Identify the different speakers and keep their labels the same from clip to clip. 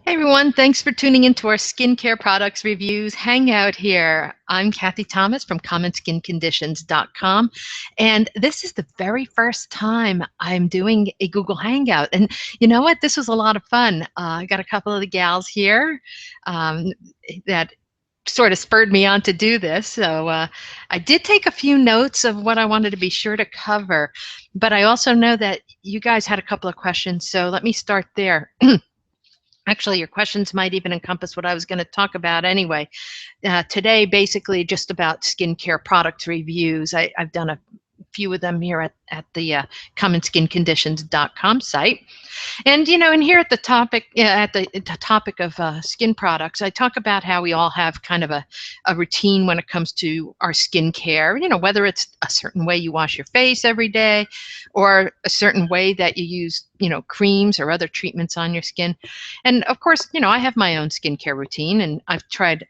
Speaker 1: Hey everyone, thanks for tuning into our skincare products reviews hangout here. I'm Kathy Thomas from commonskinconditions.com, and this is the very first time I'm doing a Google Hangout. And you know what? This was a lot of fun. I got a couple of the gals here that sort of spurred me on to do this. So I did take a few notes of what I wanted to be sure to cover, but I also know that you guys had a couple of questions, so let me start there. Actually, your questions might even encompass what I was going to talk about anyway. Today, basically just about skincare product reviews. I've done a few of them here at the commonskinconditions.com site. And and here at the topic, at the topic of skin products, I talk about how we all have kind of a routine when it comes to our skincare. Whether it's a certain way you wash your face every day, or a certain way that you use, creams or other treatments on your skin. And of course, I have my own skincare routine, and I've tried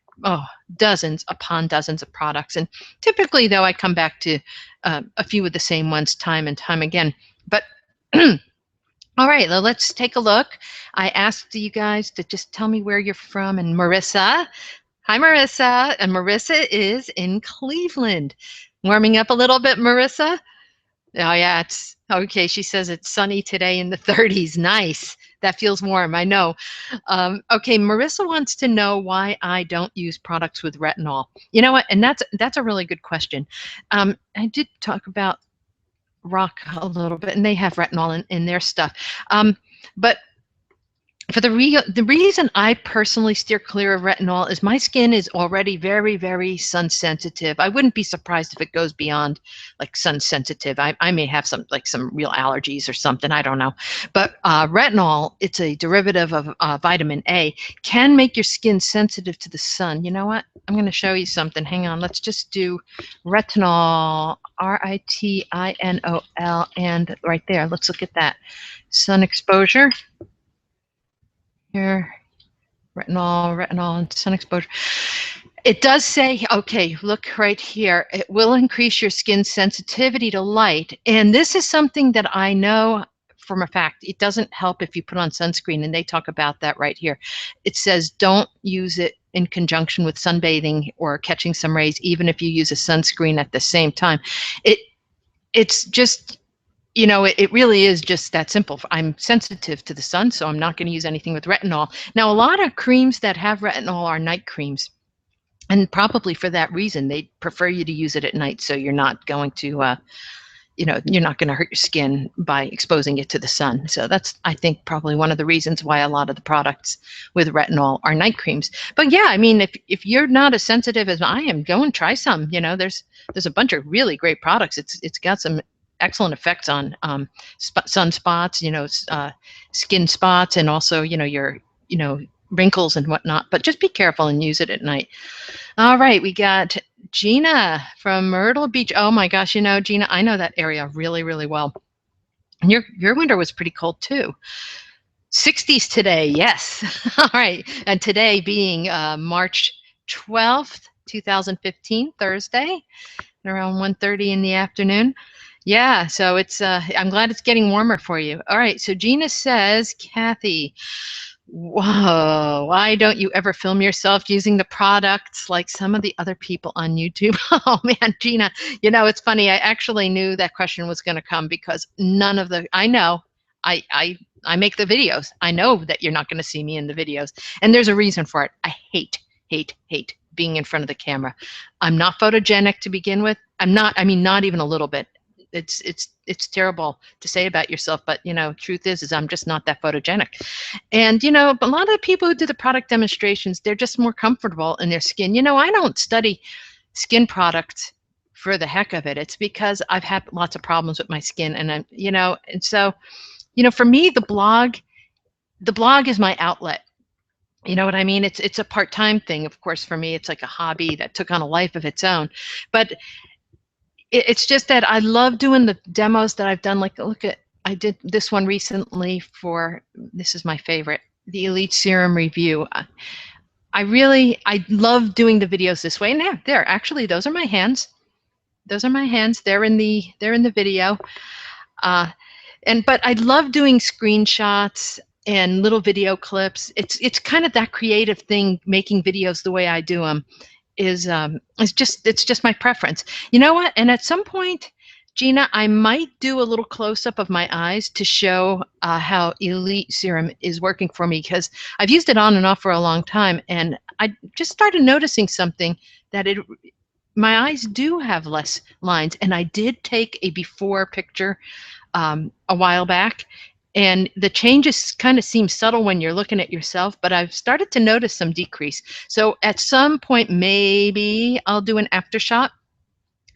Speaker 1: dozens upon dozens of products. And typically, though, I come back to a few of the same ones time and time again. But all right, well, let's take a look. I asked you guys to just tell me where you're from. And Marissa, hi, Marissa. And Marissa is in Cleveland. Warming up a little bit, Marissa? Oh, yeah, it's okay. She says it's sunny today in the 30s. Nice. That feels warm, I know. Okay, Marissa wants to know why I don't use products with retinol. You know what? And that's a really good question. I did talk about rock a little bit, and they have retinol in their stuff. But for the reason I personally steer clear of retinol is my skin is already very, very sun sensitive. I wouldn't be surprised if it goes beyond like sun sensitive. I may have some real allergies or something. I don't know. But retinol, it's a derivative of vitamin A, can make your skin sensitive to the sun. You know what? I'm going to show you something. Hang on. Let's just do retinol, R-I-T-I-N-O-L, and right there. Let's look at that. Sun exposure. Here, retinol, and sun exposure. It does say, okay, look right here. It will increase your skin sensitivity to light. And this is something that I know from a fact. It doesn't help if you put on sunscreen, and they talk about that right here. It says don't use it in conjunction with sunbathing or catching some rays, even if you use a sunscreen at the same time. It's just, it really is just that simple. I'm sensitive to the sun, so I'm not going to use anything with retinol. Now, a lot of creams that have retinol are night creams. And probably for that reason, they prefer you to use it at night, so you're not going to, you're not going to hurt your skin by exposing it to the sun. So that's, I think, probably one of the reasons why a lot of the products with retinol are night creams. But yeah, I mean, if you're not as sensitive as I am, go and try some. There's a bunch of really great products. It's got some excellent effects on sunspots, skin spots, and also, your, wrinkles and whatnot. But just be careful and use it at night. All right, we got Gina from Myrtle Beach. Oh my gosh, Gina, I know that area really, really well. And your winter was pretty cold too. 60s today, yes. All right, and today being March 12th, 2015, Thursday, around 1:30 in the afternoon. Yeah, so it's I'm glad it's getting warmer for you. All right, so Gina says, Kathy, whoa, why don't you ever film yourself using the products like some of the other people on YouTube? Oh man, Gina, it's funny. I actually knew that question was going to come because none of the, I know, I make the videos. I know that you're not going to see me in the videos, and there's a reason for it. I hate being in front of the camera. I'm not photogenic to begin with. Not even a little bit. It's terrible to say about yourself, but truth is I'm just not that photogenic. And a lot of the people who do the product demonstrations, they're just more comfortable in their skin. I don't study skin products for the heck of it. It's because I've had lots of problems with my skin, and and so for me, the blog is my outlet. You know what I mean? It's a part-time thing. Of course, for me, it's like a hobby that took on a life of its own. But it's just that I love doing the demos that I've done. Like, I did this one recently this is my favorite, the Elite Serum Review. I love doing the videos this way. And there, actually, those are my hands. Those are my hands. They're in the video. But I love doing screenshots and little video clips. It's kind of that creative thing, making videos the way I do them it's just my preference. You know what? And at some point, Gina, I might do a little close up of my eyes to show how Elite Serum is working for me, because I've used it on and off for a long time, and I just started noticing something, that my eyes do have less lines. And I did take a before picture a while back, and the changes kind of seem subtle when you're looking at yourself, but I've started to notice some decrease. So at some point, maybe I'll do an after shot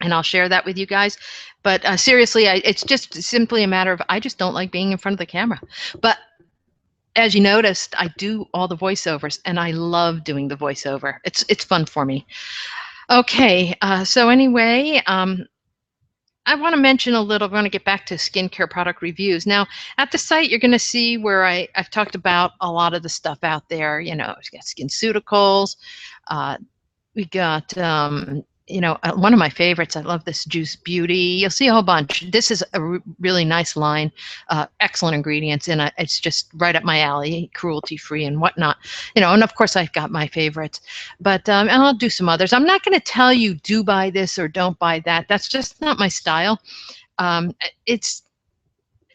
Speaker 1: and I'll share that with you guys. But seriously, it's just simply a matter of, I just don't like being in front of the camera. But as you noticed, I do all the voiceovers, and I love doing the voiceover. It's fun for me. Okay, so anyway, I want to mention a little, I want to get back to skincare product reviews. Now, at the site, you're going to see where I've talked about a lot of the stuff out there. You know, we got SkinCeuticals, we got, one of my favorites, I love this Juice Beauty. You'll see a whole bunch. This is a really nice line, excellent ingredients, and it's just right up my alley, cruelty-free and whatnot. You know, and of course I've got my favorites, but and I'll do some others. I'm not going to tell you do buy this or don't buy that. That's just not my style. It's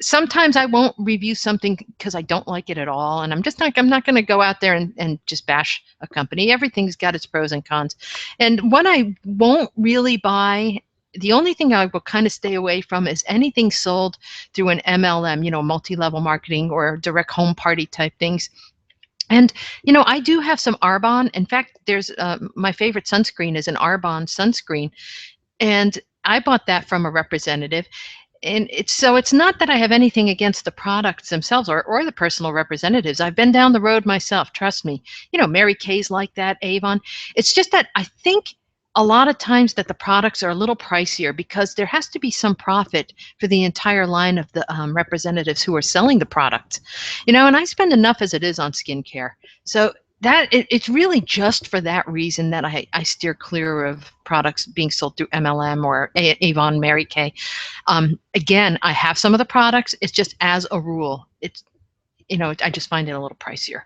Speaker 1: sometimes I won't review something because I don't like it at all, and I'm not going to go out there and just bash a company. Everything's got its pros and cons. And what I won't really buy, the only thing I will kind of stay away from, is anything sold through an MLM, multi-level marketing or direct home party type things. And, I do have some Arbonne. In fact, there's my favorite sunscreen is an Arbonne sunscreen, and I bought that from a representative. And it's not that I have anything against the products themselves or the personal representatives. I've been down the road myself, trust me. Mary Kay's like that, Avon. It's just that I think a lot of times that the products are a little pricier because there has to be some profit for the entire line of the representatives who are selling the product. And I spend enough as it is on skincare. So that it's really just for that reason that I steer clear of products being sold through MLM or Avon, Mary Kay. Again, I have some of the products. It's just, as a rule, I just find it a little pricier.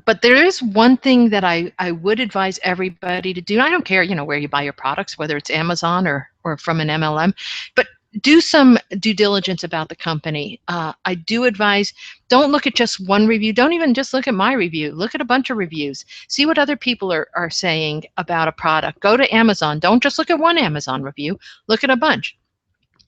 Speaker 1: But there is one thing that I would advise everybody to do. I don't care, where you buy your products, whether it's Amazon or from an MLM, but do some due diligence about the company. I do advise, don't look at just one review. Don't even just look at my review. Look at a bunch of reviews. See what other people are saying about a product. Go to Amazon. Don't just look at one Amazon review. Look at a bunch.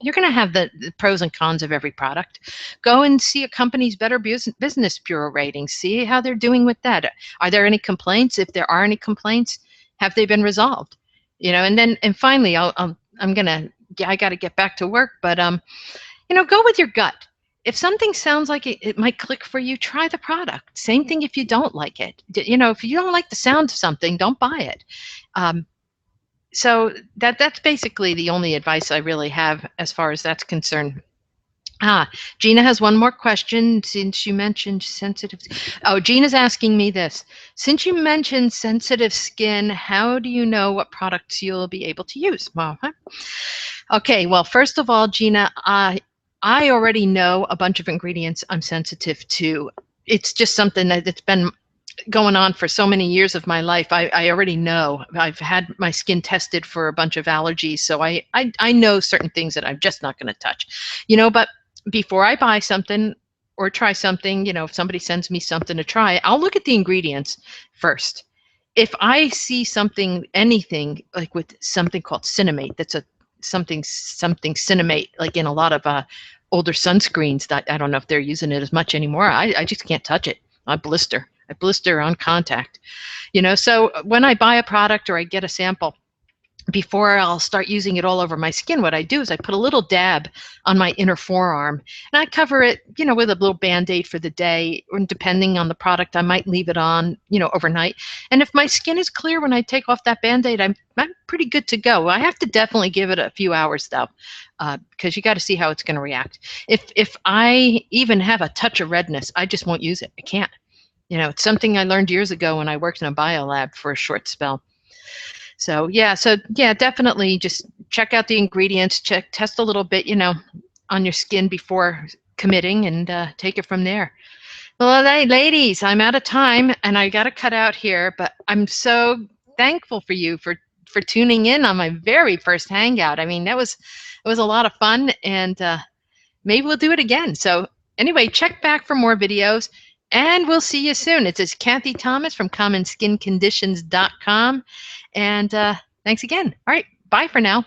Speaker 1: You're going to have the pros and cons of every product. Go and see a company's Better Business Bureau ratings. See how they're doing with that. Are there any complaints? If there are any complaints, have they been resolved? And finally, I got to get back to work, but go with your gut. If something sounds like it might click for you, try the product. Same thing if you don't like it. If you don't like the sound of something, don't buy it. So that's basically the only advice I really have as far as that's concerned. Gina has one more question, since you mentioned sensitive. Oh, Gina's asking me this. Since you mentioned sensitive skin, how do you know what products you'll be able to use? Well, okay, well, first of all, Gina, I already know a bunch of ingredients I'm sensitive to. It's just something that's been going on for so many years of my life. I already know. I've had my skin tested for a bunch of allergies, so I know certain things that I'm just not going to touch. But before I buy something or try something, if somebody sends me something to try, I'll look at the ingredients first. If I see anything like with something called cinnamate, that's something cinnamate, like in a lot of older sunscreens, that I don't know if they're using it as much anymore. I just can't touch it. I blister on contact. So when I buy a product or I get a sample, before I'll start using it all over my skin, what I do is I put a little dab on my inner forearm, and I cover it, with a little Band-Aid for the day, and depending on the product, I might leave it on, overnight. And if my skin is clear when I take off that Band-Aid, I'm pretty good to go. I have to definitely give it a few hours though, because you got to see how it's going to react. If I even have a touch of redness, I just won't use it. I can't. It's something I learned years ago when I worked in a biolab for a short spell. So yeah, definitely just check out the ingredients, test a little bit, on your skin before committing, and take it from there. Well, hey, ladies, I'm out of time and I got to cut out here, but I'm so thankful for you for tuning in on my very first Hangout. I mean, it was a lot of fun, and maybe we'll do it again. So anyway, check back for more videos, and we'll see you soon. It's Kathy Thomas from commonskinconditions.com, and thanks again. All right, bye for now.